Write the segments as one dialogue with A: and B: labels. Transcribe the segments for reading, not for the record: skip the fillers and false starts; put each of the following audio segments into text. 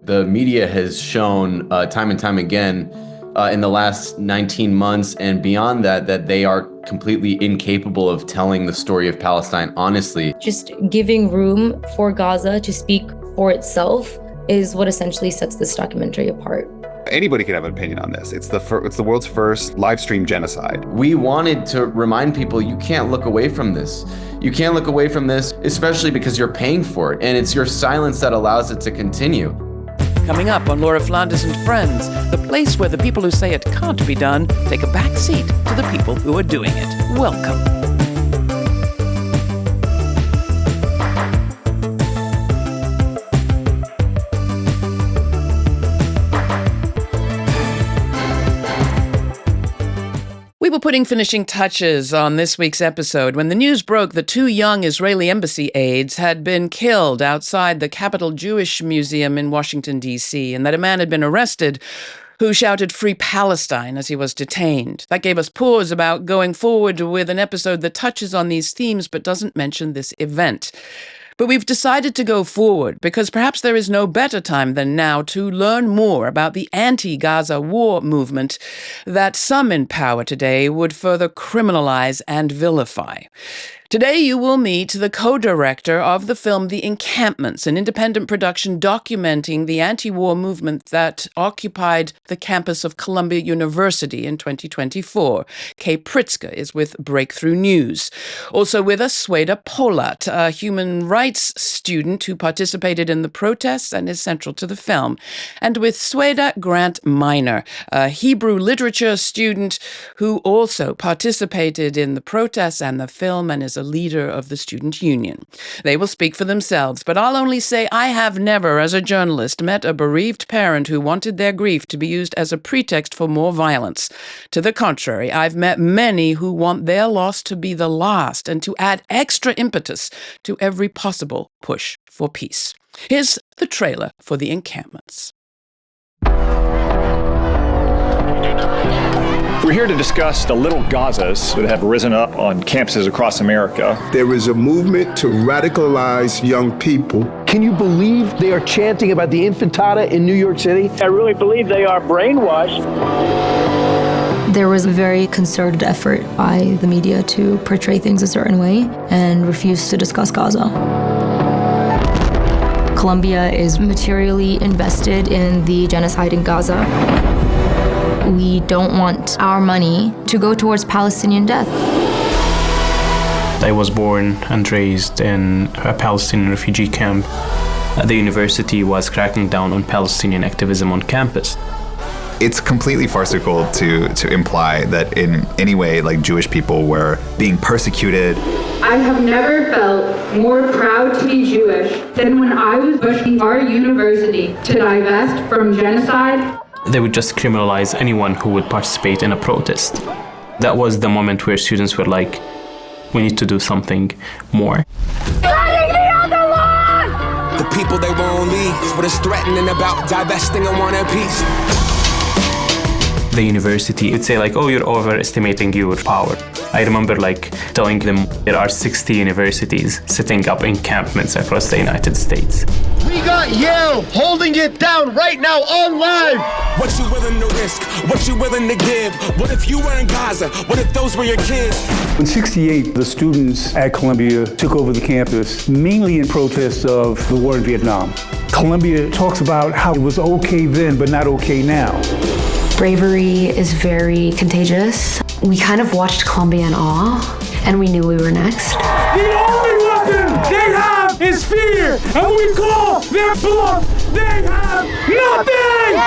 A: The media has shown time and time again in the last 19 months and beyond that they are completely incapable of telling the story of Palestine honestly.
B: Just giving room for Gaza to speak for itself is what essentially sets this documentary apart.
C: Anybody can have an opinion on this. It's the world's first live stream genocide.
A: We wanted to remind people you can't look away from this. You can't look away from this, especially because you're paying for it, and it's your silence that allows it to continue.
D: Coming up on Laura Flanders and Friends, the place where the people who say it can't be done take a back seat to the people who are doing it. Welcome. We were putting finishing touches on this week's episode when the news broke that 2 young Israeli embassy aides had been killed outside the Capital Jewish Museum in Washington, D.C., and that a man had been arrested who shouted "Free Palestine" as he was detained. That gave us pause about going forward with an episode that touches on these themes but doesn't mention this event. But we've decided to go forward because perhaps there is no better time than now to learn more about the anti-Gaza war movement that some in power today would further criminalize and vilify. Today you will meet the co-director of the film The Encampments, an independent production documenting the anti-war movement that occupied the campus of Columbia University in 2024. Kei Pritsker is with Breakthrough News. Also with us, Sueda Polat, a human rights student who participated in the protests and is central to the film. And with Sueda Grant Minor, a Hebrew literature student who also participated in the protests and the film and is a leader of the student union. They will speak for themselves, but I'll only say I have never, as a journalist, met a bereaved parent who wanted their grief to be used as a pretext for more violence. To the contrary, I've met many who want their loss to be the last and to add extra impetus to every possible push for peace. Here's the trailer for The Encampments.
E: We're here to discuss the little Gazas that have risen up on campuses across America.
F: There is a movement to radicalize young people.
G: Can you believe they are chanting about the Intifada in New York City?
H: I really believe they are brainwashed.
B: There was a very concerted effort by the media to portray things a certain way and refuse to discuss Gaza. Columbia is materially invested in the genocide in Gaza. We don't want our money to go towards Palestinian death.
I: I was born and raised in a Palestinian refugee camp. The university was cracking down on Palestinian activism on campus.
C: It's completely farcical to imply that in any way, like, Jewish people were being persecuted.
J: I have never felt more proud to be Jewish than when I was pushing our university to divest from genocide.
I: They would just criminalize anyone who would participate in a protest. That was the moment where students were like, we need to do something more.
K: The people they won't leave, what is threatening about divesting and want a piece.
I: The university would say like, oh, you're overestimating your power. I remember like telling them there are 60 universities setting up encampments across the United States.
G: We got Yale holding it down right now on live.
K: What you willing to risk? What you willing to give? What if you were in Gaza? What if those were your kids?
L: In '68, the students at Columbia took over the campus, mainly in protest of the war in Vietnam. Columbia talks about how it was okay then, but not okay now.
M: Bravery is very contagious. We kind of watched Columbia in awe, and we knew we were next.
N: The only weapon they have is fear, and we call their bluff. They have nothing!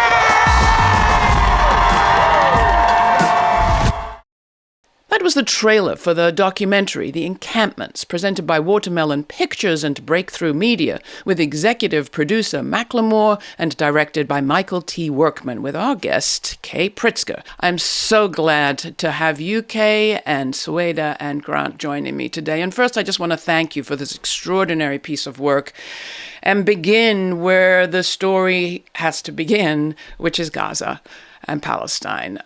D: That was the trailer for the documentary, The Encampments, presented by Watermelon Pictures and Breakthrough Media, with executive producer Macklemore and directed by Michael T. Workman, with our guest, Kei Pritsker. I'm so glad to have you, Kei, and Sueda and Grant joining me today. And first, I just want to thank you for this extraordinary piece of work and begin where the story has to begin, which is Gaza and Palestine.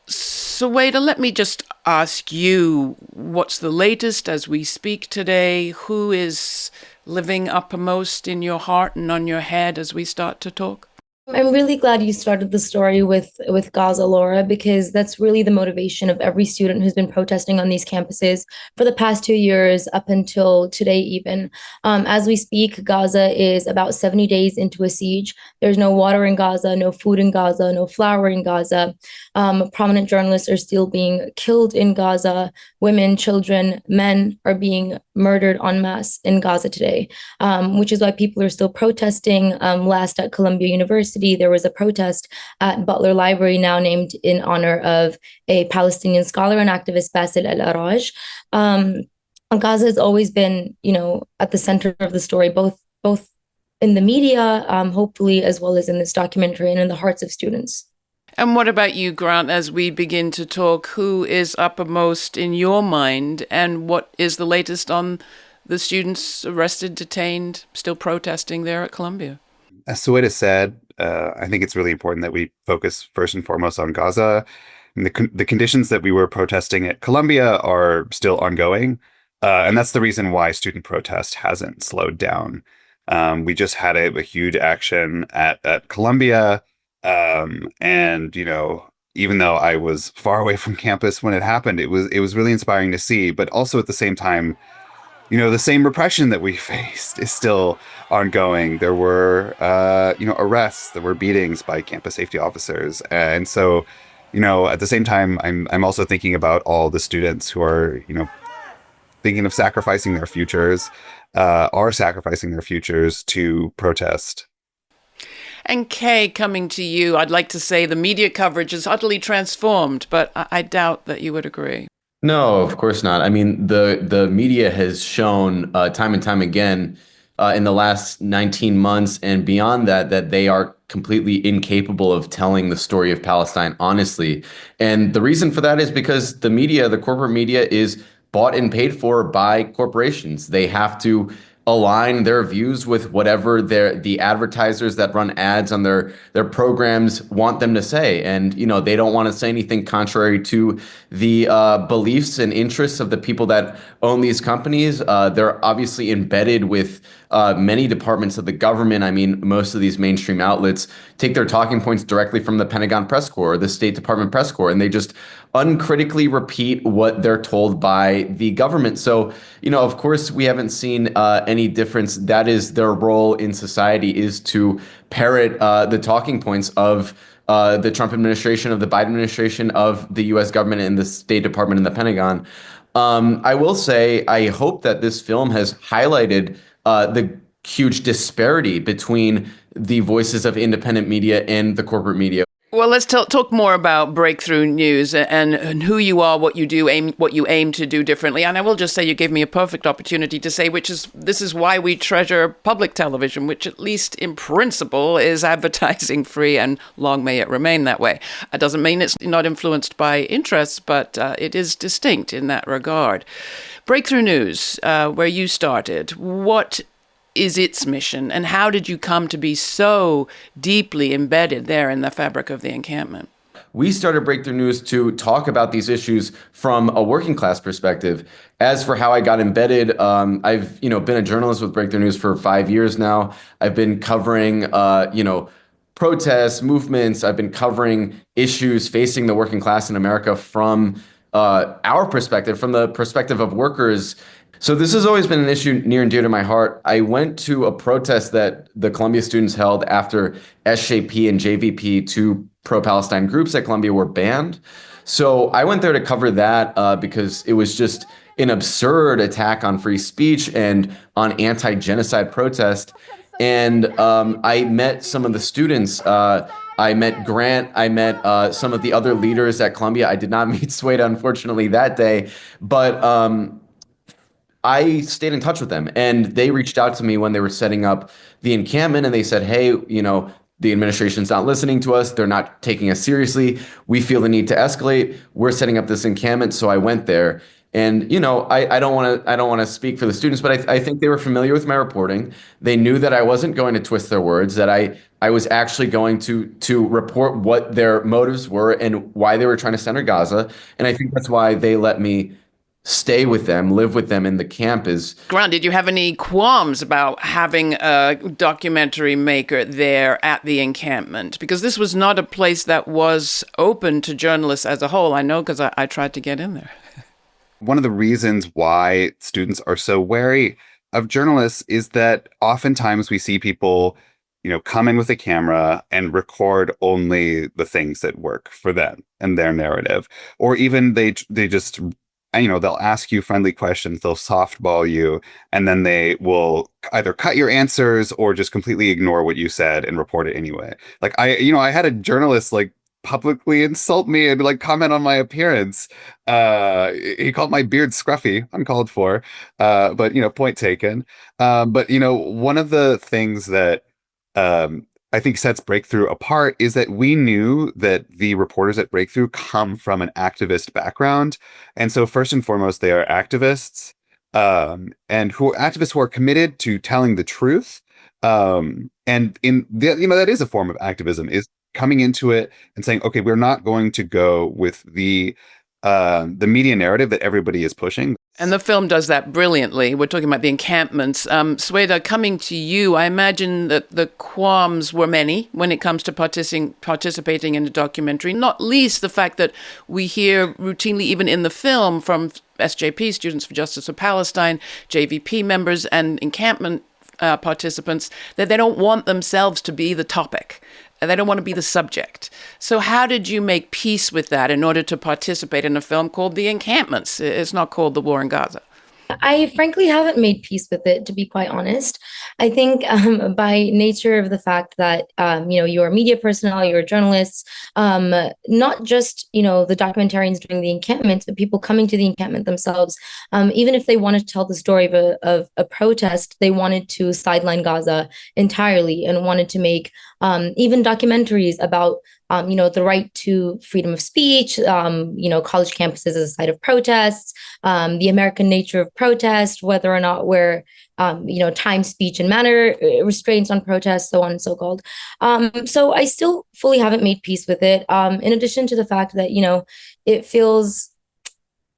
D: Sueda, let me just ask you, what's the latest as we speak today? Who is living uppermost in your heart and on your head as we start to talk?
B: I'm really glad you started the story with Gaza, Laura, because that's really the motivation of every student who's been protesting on these campuses for the past 2 years up until today even. As we speak, Gaza is about 70 days into a siege. There's no water in Gaza, no food in Gaza, no flour in Gaza. Prominent journalists are still being killed in Gaza. Women, children, men are being murdered en masse in Gaza today, which is why people are still protesting. Last at Columbia University, there was a protest at Butler Library, now named in honor of a Palestinian scholar and activist, Bassel El-Araj. Gaza has always been, at the center of the story, both in the media, hopefully, as well as in this documentary and in the hearts of students.
D: And what about you, Grant, as we begin to talk? Who is uppermost in your mind, and what is the latest on the students arrested, detained, still protesting there at Columbia?
C: As Sueda said, I think it's really important that we focus first and foremost on Gaza. And the conditions that we were protesting at Columbia are still ongoing. And that's the reason why student protest hasn't slowed down. We just had a huge action at Columbia. And, even though I was far away from campus when it happened, it was really inspiring to see. But also at the same time, the same repression that we faced is still ongoing. There were, arrests, there were beatings by campus safety officers. And so, at the same time, I'm also thinking about all the students who are, thinking of sacrificing their futures, are sacrificing their futures to protest.
D: And Kei, coming to you, I'd like to say the media coverage is utterly transformed, but I doubt that you would agree.
A: No, of course not. I mean, the media has shown time and time again in the last 19 months and beyond that they are completely incapable of telling the story of Palestine honestly. And the reason for that is because the media, the corporate media, is bought and paid for by corporations. They have to align their views with whatever the advertisers that run ads on their programs want them to say. And, they don't want to say anything contrary to the beliefs and interests of the people that own these companies. They're obviously embedded with many departments of the government. I mean, most of these mainstream outlets take their talking points directly from the Pentagon Press Corps or the State Department Press Corps, and they just uncritically repeat what they're told by the government. So, of course, we haven't seen any difference. That is their role in society, is to parrot the talking points of the Trump administration, of the Biden administration, of the U.S. government and the State Department and the Pentagon. I will say, I hope that this film has highlighted the huge disparity between the voices of independent media and the corporate media.
D: Well, let's talk more about breakthrough news and who you are, what you do, what you aim to do differently. And I will just say you gave me a perfect opportunity to say, this is why we treasure public television, which at least in principle is advertising free, and long may it remain that way. It doesn't mean it's not influenced by interests, but it is distinct in that regard. Breakthrough News, where you started, what is its mission, and how did you come to be so deeply embedded there in the fabric of the encampment?
A: We started Breakthrough News to talk about these issues from a working class perspective. As for how I got embedded, I've been a journalist with Breakthrough News for 5 years now. I've been covering protests, movements. I've been covering issues facing the working class in America from our perspective, from the perspective of workers. So this has always been an issue near and dear to my heart. I went to a protest that the Columbia students held after SJP and JVP, two pro-Palestine groups at Columbia, were banned. So I went there to cover that because it was just an absurd attack on free speech and on anti-genocide protest. And I met some of the students. I met Grant. I met some of the other leaders at Columbia. I did not meet Sueda, unfortunately, that day. But I stayed in touch with them, and they reached out to me when they were setting up the encampment, and they said, hey, the administration's not listening to us. They're not taking us seriously. We feel the need to escalate. We're setting up this encampment. So I went there. And, I don't want to speak for the students, but I think they were familiar with my reporting. They knew that I wasn't going to twist their words, that I was actually going to report what their motives were and why they were trying to center Gaza. And I think that's why they let me stay with them, live with them in the camp is.
D: Grant, did you have any qualms about having a documentary maker there at the encampment? Because this was not a place that was open to journalists as a whole. I know because I tried to get in there.
C: One of the reasons why students are so wary of journalists is that oftentimes we see people, come in with a camera and record only the things that work for them and their narrative. Or even they just, they'll ask you friendly questions, they'll softball you, and then they will either cut your answers or just completely ignore what you said and report it anyway. Like I had a journalist publicly insult me and comment on my appearance. He called my beard scruffy, uncalled for, but point taken. But one of the things that I think sets Breakthrough apart is that we knew that the reporters at Breakthrough come from an activist background. And so first and foremost, they are activists, and activists who are committed to telling the truth. And that is a form of activism, is coming into it and saying, okay, we're not going to go with the media narrative that everybody is pushing.
D: And the film does that brilliantly. We're talking about the encampments. Sueda, coming to you, I imagine that the qualms were many when it comes to participating in a documentary, not least the fact that we hear routinely, even in the film, from SJP, Students for Justice of Palestine, JVP members and encampment participants, that they don't want themselves to be the topic. They don't want to be the subject. So how did you make peace with that in order to participate in a film called The Encampments? It's not called The War in Gaza.
B: I frankly haven't made peace with it, to be quite honest. I think by nature of the fact that, you're a media personnel, you're journalists, not just, the documentarians doing the encampments, but people coming to the encampment themselves. Even if they wanted to tell the story of a protest, they wanted to sideline Gaza entirely and wanted to make even documentaries about the right to freedom of speech, college campuses as a site of protests, the American nature of protest, whether or not we're, time, speech, and manner restraints on protests, so on and so called. So I still fully haven't made peace with it. In addition to the fact that, it feels,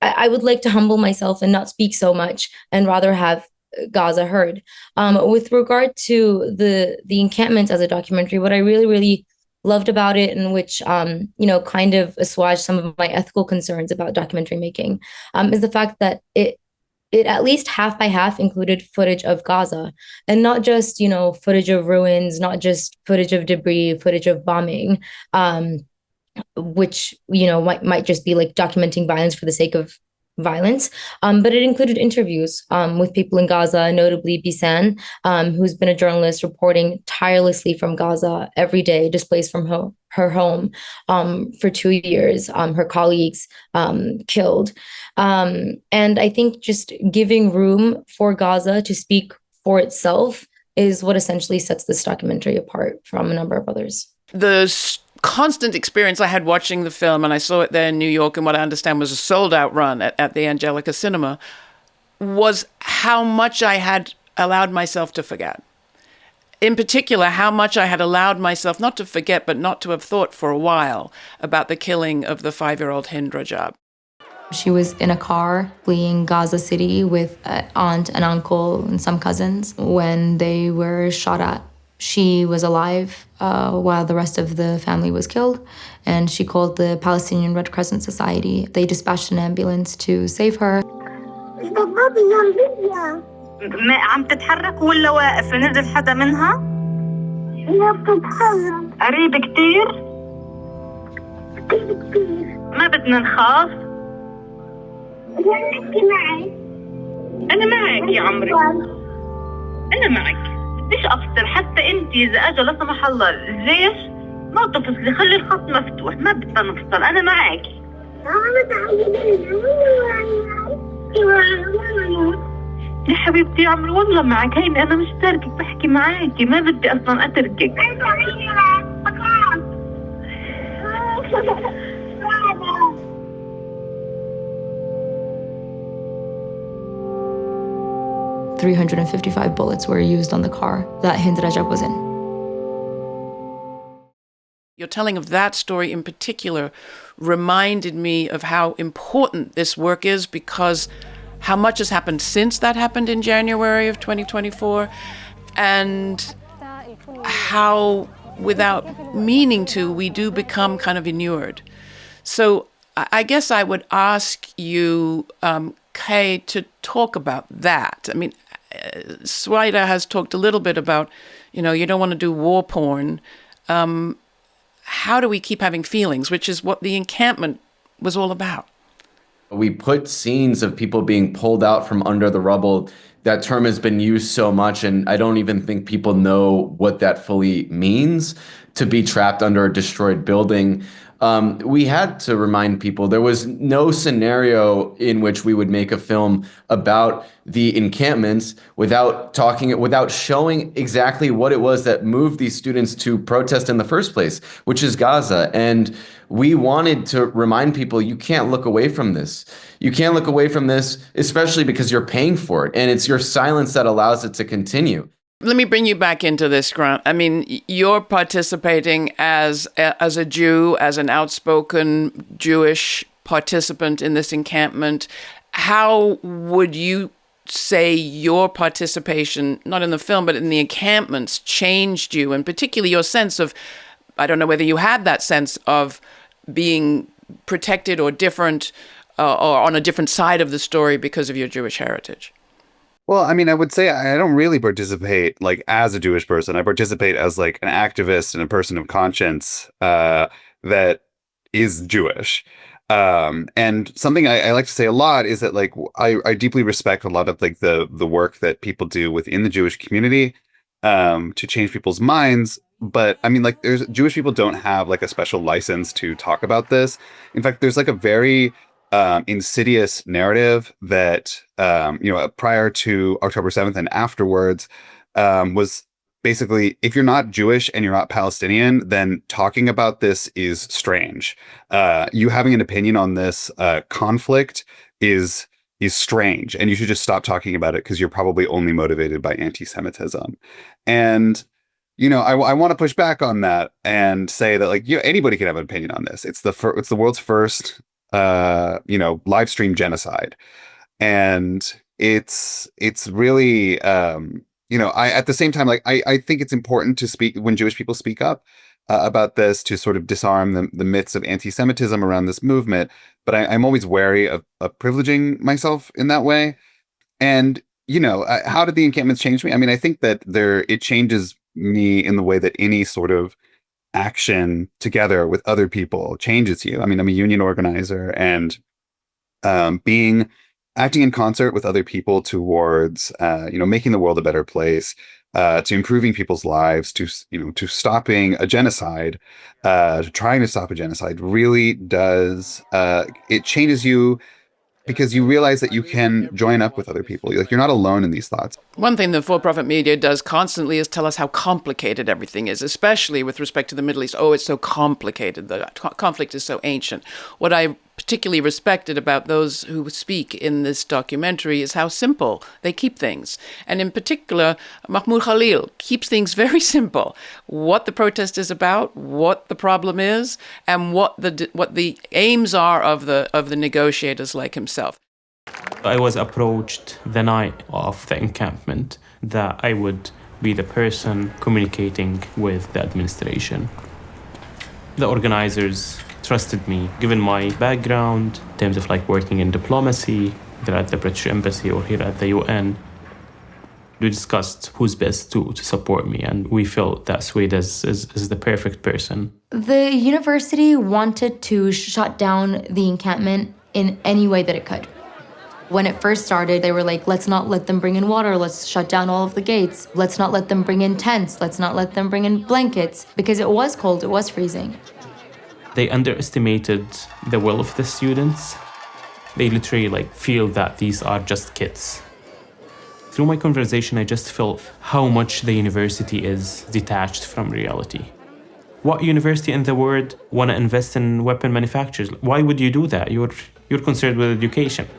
B: I would like to humble myself and not speak so much and rather have Gaza heard. With regard to the encampments as a documentary, what I really, really loved about it, and which kind of assuaged some of my ethical concerns about documentary making, is the fact that it at least half by half included footage of Gaza, and not just footage of ruins, not just footage of debris, footage of bombing, which might just be documenting violence for the sake of violence, but it included interviews with people in Gaza, notably Bisan, who's been a journalist reporting tirelessly from Gaza every day, displaced from her home for 2 years, her colleagues killed. And I think just giving room for Gaza to speak for itself is what essentially sets this documentary apart from a number of others.
D: The constant experience I had watching the film, and I saw it there in New York, and what I understand was a sold-out run at the Angelica Cinema, was how much I had allowed myself to forget. In particular, how much I had allowed myself not to forget, but not to have thought for a while about the killing of the 5-year-old Hind Rajab.
M: She was in a car fleeing Gaza City with an aunt and uncle and some cousins when they were shot at. She was alive while the rest of the family was killed, and she called the Palestinian Red Crescent Society. They dispatched an ambulance to save her.
O: عم تتحرك ولا واقف؟ نزل حدا منها؟ لا بتتحرك. قريب كتير؟ كتير. ما بدنا نخاف. انتي معي. أنا معك يا عمري. أنا معك. ليش أفصل؟ حتى أنت إذا أجا لا سمح الله الجيش ما تفصلي، خلي الخط مفتوح، ما بدنا نفصل، أنا معك. يا حبيبتي يا عمري والله معك، هيني أنا مش تاركك، بحكي معاكي، ما بدي أصلا أتركك.
M: 355 bullets were used on the car that Hind Rajab was in.
D: Your telling of that story in particular reminded me of how important this work is, because how much has happened since that happened in January of 2024, and how, without meaning to, we do become kind of inured. So I guess I would ask you, Kei, to talk about that. I mean, Sueda has talked a little bit about, you don't want to do war porn. How do we keep having feelings, which is what the encampment was all about?
A: We put scenes of people being pulled out from under the rubble. That term has been used so much, and I don't even think people know what that fully means, to be trapped under a destroyed building. We had to remind people there was no scenario in which we would make a film about the encampments without showing exactly what it was that moved these students to protest in the first place, which is Gaza. And we wanted to remind people, you can't look away from this. You can't look away from this, especially because you're paying for it. And it's your silence that allows it to continue.
D: Let me bring you back into this, Grant. I mean, you're participating as a Jew, as an outspoken Jewish participant in this encampment. How would you say your participation, not in the film, but in the encampments, changed you, and particularly your sense of, I don't know whether you had that sense of being protected or different, or on a different side of the story because of your Jewish heritage?
C: Well, I mean, I would say I don't really participate as a Jewish person. I participate as an activist and a person of conscience that is Jewish. And something I like to say a lot is that I deeply respect a lot of the work that people do within the Jewish community to change people's minds. But I mean, Jewish people don't have a special license to talk about this. In fact, there's a very insidious narrative that, prior to October 7th and afterwards, was basically, if you're not Jewish and you're not Palestinian, then talking about this is strange. You having an opinion on this conflict is strange, and you should just stop talking about it because you're probably only motivated by anti-Semitism. And I want to push back on that and say that anybody can have an opinion on this. It's the world's first live stream genocide, and it's really I at the same time I think it's important to speak when Jewish people speak up about this, to sort of disarm the myths of anti-Semitism around this movement. But I'm always wary of privileging myself in that way. And how did the encampments change me? I mean, I think that it changes me in the way that any sort of action together with other people changes you. I mean, I'm a union organizer, and acting in concert with other people towards making the world a better place, to improving people's lives, to stopping a genocide, to trying to stop a genocide, really does it changes you, because you realize that you can join up with other people. You're not alone in these thoughts.
D: One thing the for-profit media does constantly is tell us how complicated everything is, especially with respect to the Middle East. Oh, it's so complicated. The conflict is so ancient. What I particularly respected about those who speak in this documentary is how simple they keep things. And in particular, Mahmoud Khalil keeps things very simple. What the protest is about, what the problem is, and what the aims are of the negotiators like himself.
I: I was approached the night of the encampment that I would be the person communicating with the administration. The organizers trusted me, given my background in terms of working in diplomacy, either at the British Embassy or here at the UN. We discussed who's best to support me, and we felt that Sueda is the perfect person.
M: The university wanted to shut down the encampment in any way that it could. When it first started, they were like, let's not let them bring in water, let's shut down all of the gates, let's not let them bring in tents, let's not let them bring in blankets, because it was cold, it was freezing.
I: They underestimated the will of the students. They literally feel that these are just kids. Through my conversation, I just felt how much the university is detached from reality. What university in the world want to invest in weapon manufacturers? Why would you do that? You're concerned with education.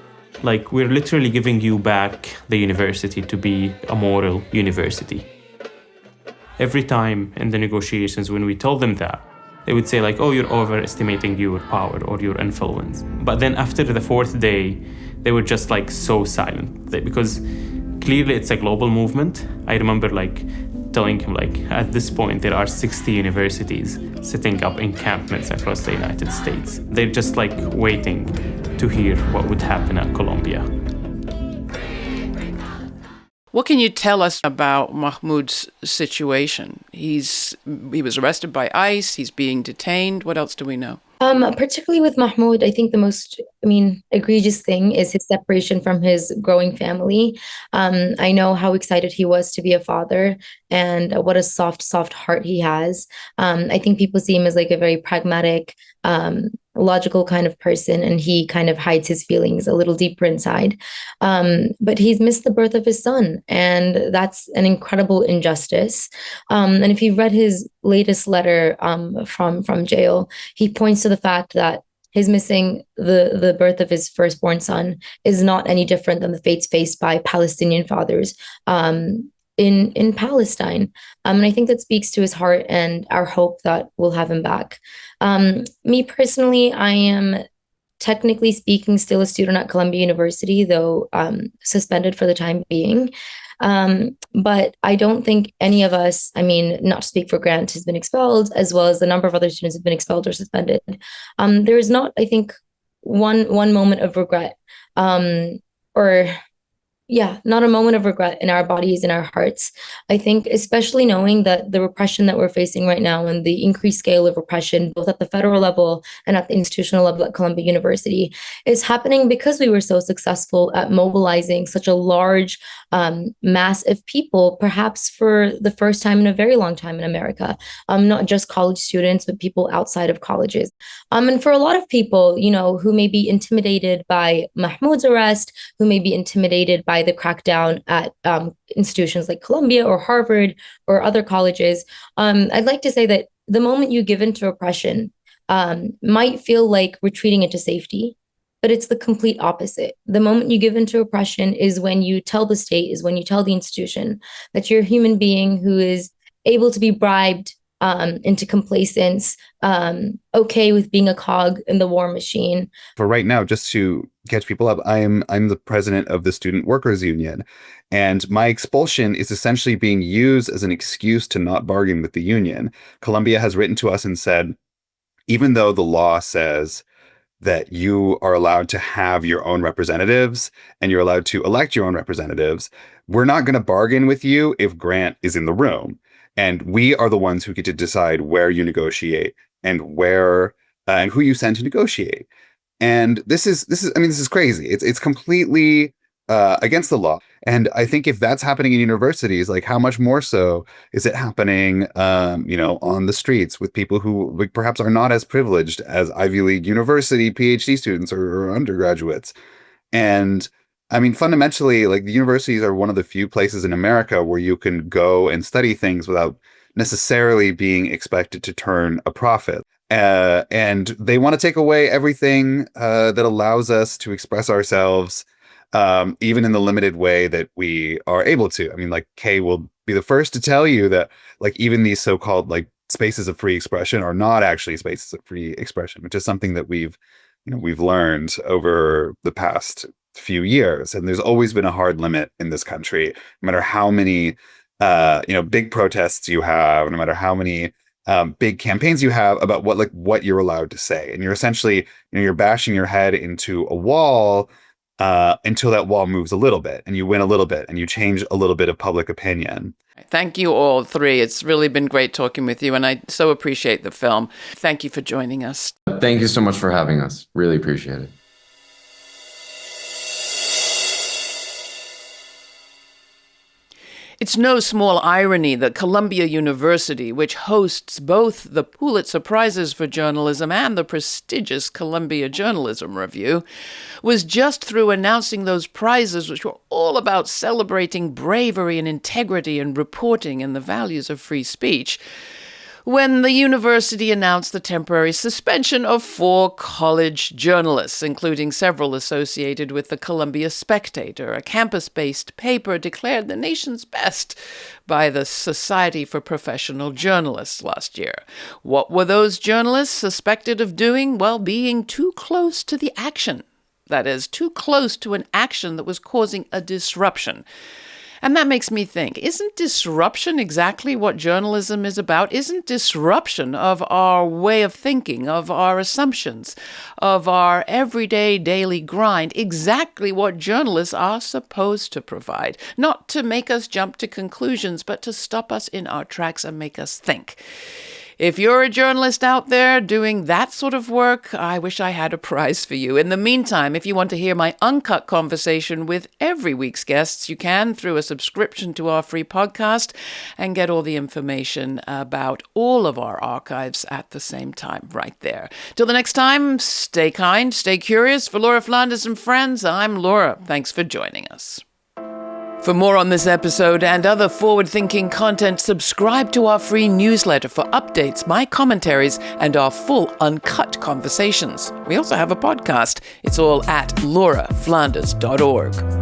I: We're literally giving you back the university to be a moral university. Every time in the negotiations when we told them that, They would say like, oh, you're overestimating your power or your influence. But then after the fourth day, they were just like so silent because clearly it's a global movement. I remember like telling him like, at this point, there are 60 universities setting up encampments across the United States. They're just like waiting to hear what would happen at Columbia.
D: What can you tell us about Mahmoud's situation? He was arrested by ICE. He's being detained. What else do we know?
B: Particularly with Mahmoud, I think the most, egregious thing is his separation from his growing family. I know how excited he was to be a father and what a soft heart he has. I think people see him as like a very pragmatic, logical kind of person, and he kind of hides his feelings a little deeper inside. But he's missed the birth of his son, and that's an incredible injustice. And if you've read his latest letter from jail, he points to the fact that his missing the birth of his firstborn son is not any different than the fates faced by Palestinian fathers in Palestine. And I think that speaks to his heart and our hope that we'll have him back. Me personally, I am technically speaking still a student at Columbia University, though suspended for the time being. But I don't think any of us, not to speak for Grant, has been expelled, as well as the number of other students have been expelled or suspended. There is not, I think, one moment of regret, not a moment of regret in our bodies, in our hearts. I think especially knowing that the repression that we're facing right now and the increased scale of repression, both at the federal level and at the institutional level at Columbia University, is happening because we were so successful at mobilizing such a large mass of people, perhaps for the first time in a very long time in America, not just college students, but people outside of colleges. And for a lot of people, who may be intimidated by Mahmoud's arrest, who may be intimidated by the crackdown at institutions like Columbia or Harvard or other colleges, I'd like to say that the moment you give into oppression might feel like retreating into safety, but it's the complete opposite. The moment you give into oppression is when you tell the state, is when you tell the institution that you're a human being who is able to be bribed into complacence, okay with being a cog in the war machine.
C: For right now, just to catch people up, I'm the president of the Student Workers Union, and my expulsion is essentially being used as an excuse to not bargain with the union. Columbia has written to us and said, even though the law says that you are allowed to have your own representatives and you're allowed to elect your own representatives, we're not going to bargain with you if Grant is in the room. And we are the ones who get to decide where you negotiate and where and who you send to negotiate. And this is crazy. It's completely against the law. And I think if that's happening in universities, like how much more so is it happening, on the streets with people who perhaps are not as privileged as Ivy League University PhD students or undergraduates. And fundamentally, like the universities are one of the few places in America where you can go and study things without necessarily being expected to turn a profit. And they want to take away everything that allows us to express ourselves, even in the limited way that we are able to. Kei will be the first to tell you that like even these so-called like spaces of free expression are not actually spaces of free expression, which is something that we've learned over the past few years. And there's always been a hard limit in this country, no matter how many big protests you have, no matter how many big campaigns you have about what you're allowed to say. And you're essentially you're bashing your head into a wall until that wall moves a little bit and you win a little bit and you change a little bit of public opinion.
D: Thank you all three. It's really been great talking with you, and I so appreciate the film. Thank you for joining us.
A: Thank you so much for having us. Really appreciate it.
D: It's no small irony that Columbia University, which hosts both the Pulitzer Prizes for Journalism and the prestigious Columbia Journalism Review, was just through announcing those prizes, which were all about celebrating bravery and integrity and reporting and the values of free speech, when the university announced the temporary suspension of 4 college journalists, including several associated with the Columbia Spectator, a campus-based paper declared the nation's best by the Society for Professional Journalists last year. What were those journalists suspected of doing? Well, being too close to the action. That is, too close to an action that was causing a disruption. And that makes me think, isn't disruption exactly what journalism is about? Isn't disruption of our way of thinking, of our assumptions, of our everyday daily grind exactly what journalists are supposed to provide? Not to make us jump to conclusions, but to stop us in our tracks and make us think. If you're a journalist out there doing that sort of work, I wish I had a prize for you. In the meantime, if you want to hear my uncut conversation with every week's guests, you can through a subscription to our free podcast and get all the information about all of our archives at the same time right there. Till the next time, stay kind, stay curious. For Laura Flanders and friends, I'm Laura. Thanks for joining us. For more on this episode and other forward-thinking content, subscribe to our free newsletter for updates, my commentaries, and our full uncut conversations. We also have a podcast. It's all at lauraflanders.org.